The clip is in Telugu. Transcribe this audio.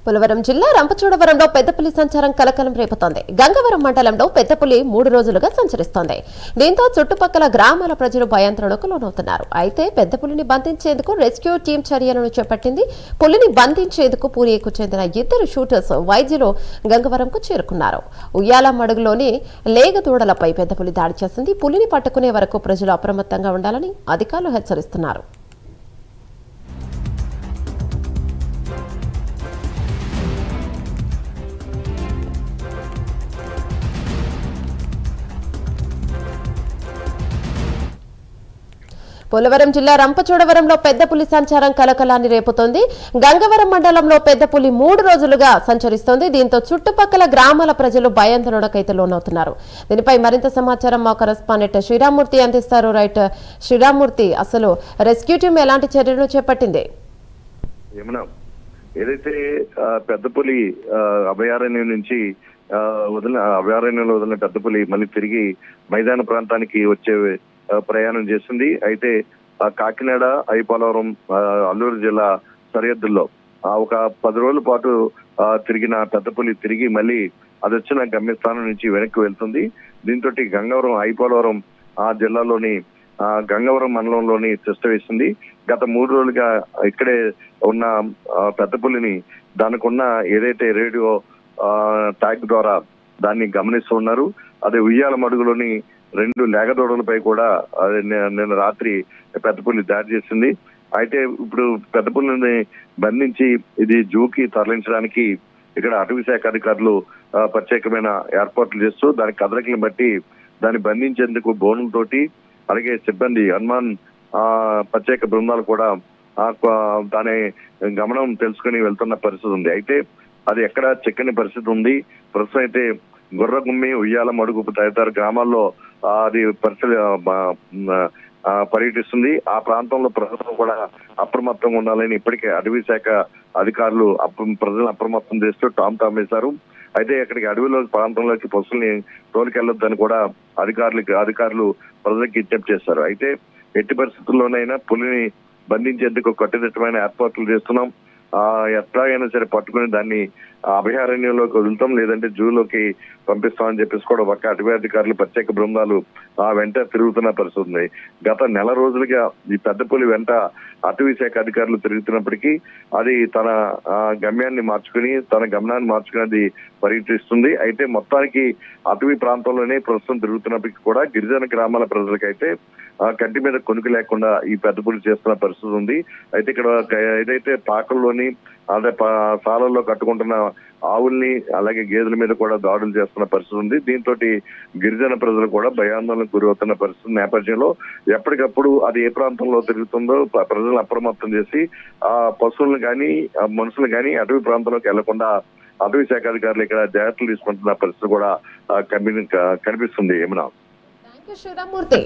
పోలవరం జిల్లా రంపచోడవరంలో పెద్దపులి సంచారం కలకలం రేపుతోంది. గంగవరం మండలంలో పెద్దపులి 3 రోజులుగా సంచరిస్తోంది. దీంతో చుట్టుపక్కల గ్రామాల ప్రజలు భయాందోళనకు లోనవుతున్నారు. అయితే పెద్దపులిని బంధించేందుకు రెస్క్యూ టీం చర్యలను చేపట్టింది. పులిని బంధించేందుకు పూరికు చెందిన 2 షూటర్స్ వైద్యులు గంగవరంకు చేరుకున్నారు. ఉయ్యాల మడుగులోని లేగదూడలపై పెద్దపులి దాడి చేసింది. పులిని పట్టుకునే వరకు ప్రజలు అప్రమత్తంగా ఉండాలని అధికారులు హెచ్చరిస్తున్నారు. పోలవరం జిల్లా రంపచోడవరంలో పెద్దపులి సంచారం కలకలాన్ని రేపుతోంది. గంగవరం మండలంలో పెద్దపులి 3 రోజులుగా సంచరిస్తోంది. దీంతో చుట్టుపక్కల గ్రామాల ప్రజలు భయాందోళనకైతే లోనవుతున్నారు. దీనిపై మరింత సమాచారం మా కరెస్పాండెంట్ శ్రీరామ్మూర్తి అందిస్తారు. రైట్ శ్రీరామ్మూర్తి, అసలు రెస్క్యూ టీం ఎలాంటి చర్యలు చేపట్టింది? ఏదైతే పెద్దపులి అభయారణ్యం నుంచి అభయారణ్యంలో వదిలిన పెద్దపులి మళ్ళీ తిరిగి మైదాన ప్రాంతానికి వచ్చే ప్రయాణం చేసింది. అయితే కాకినాడ, ఐపోలవరం, అల్లూరు జిల్లా సరిహద్దుల్లో ఒక 10 రోజుల పాటు తిరిగిన పెద్దపులి తిరిగి మళ్ళీ అది వచ్చిన గమ్యస్థానం నుంచి వెనక్కి వెళ్తుంది. దీంతో గంగవరం, ఐపోలవరం ఆ జిల్లాలోని గంగవరం మండలంలోని తిష్ట వేసింది. గత 3 రోజులుగా ఇక్కడే ఉన్న పెద్దపులిని దానికి ఉన్న ఏదైతే రేడియో ట్యాగ్ ద్వారా దాన్ని గమనిస్తూ ఉన్నారు. అదే ఉయ్యాల మడుగులోని 2 లేగదూడలపై కూడా నిన్న రాత్రి పెద్దపులి దాడి చేసింది. అయితే ఇప్పుడు పెద్దపులిని బంధించి ఇది జూకి తరలించడానికి ఇక్కడ అటవీ శాఖ అధికారులు ప్రత్యేకమైన ఏర్పాట్లు చేస్తూ దాని కదలికలను బట్టి దాన్ని బంధించేందుకు బోనులతోటి అలాగే సిబ్బంది హనుమాన్ ప్రత్యేక బృందాలు కూడా దాని గమనం తెలుసుకుని వెళ్తున్న పరిస్థితి ఉంది. అయితే అది ఎక్కడ చిక్కని పరిస్థితి ఉంది. ప్రస్తుతం అయితే గుర్రగుమ్మి, ఉయ్యాల మడుగు తదితర గ్రామాల్లో అది పరిస్థితి పర్యటిస్తుంది. ఆ ప్రాంతంలో ప్రజలు కూడా అప్రమత్తంగా ఉండాలని ఇప్పటికే అటవీ శాఖ అధికారులు ప్రజలను అప్రమత్తం చేస్తూ టామ్ వేశారు. అయితే అక్కడికి అడవిలో ప్రాంతంలోకి పశువుల్ని తోలుకెళ్లొద్దని కూడా అధికారులు ప్రజలకు విజ్ఞప్తి చేశారు. అయితే ఎట్టి పరిస్థితుల్లోనైనా పులిని బంధించేందుకు కట్టుదిట్టమైన ఏర్పాట్లు చేస్తున్నాం. ఎట్లాగైనా సరే పట్టుకుని దాన్ని అభయారణ్యంలోకి వదులుతాం, లేదంటే జూలోకి పంపిస్తామని చెప్పేసి కూడా ఒక అటవీ అధికారులు ప్రత్యేక బృందాలు వెంట తిరుగుతున్న పరిస్థితి ఉంది. గత నెల రోజులుగా ఈ పెద్దపులి వెంట అటవీ శాఖ అధికారులు తిరుగుతున్నప్పటికీ అది తన గమ్యాన్ని మార్చుకుని తన గమనాన్ని మార్చుకుని అది పర్యటిస్తుంది. అయితే మొత్తానికి అటవీ ప్రాంతంలోనే ప్రస్తుతం తిరుగుతున్నప్పటికీ కూడా గిరిజన గ్రామాల ప్రజలకైతే కంటి మీద కొనుక్కు లేకుండా ఈ పెద్దపులి చేస్తున్న పరిస్థితి ఉంది. అయితే ఇక్కడ ఏదైతే పాకల్లోని అదే సాలల్లో కట్టుకుంటున్న ఆవుల్ని అలాగే గేదెల మీద కూడా దాడులు చేస్తున్న పరిస్థితి ఉంది. దీంతో గిరిజన ప్రజలు కూడా భయాందోళనకు గురవుతున్న పరిస్థితి నేపథ్యంలో ఎప్పటికప్పుడు అది ఏ ప్రాంతంలో తిరుగుతుందో ప్రజలను అప్రమత్తం చేసి ఆ పశువులను కానీ మనుషులు కానీ అటవీ ప్రాంతంలోకి వెళ్లకుండా అటవీ శాఖ అధికారులు ఇక్కడ జాగ్రత్తలు తీసుకుంటున్న పరిస్థితి కూడా కనిపిస్తుంది. శ్రీరామ్మూర్తి.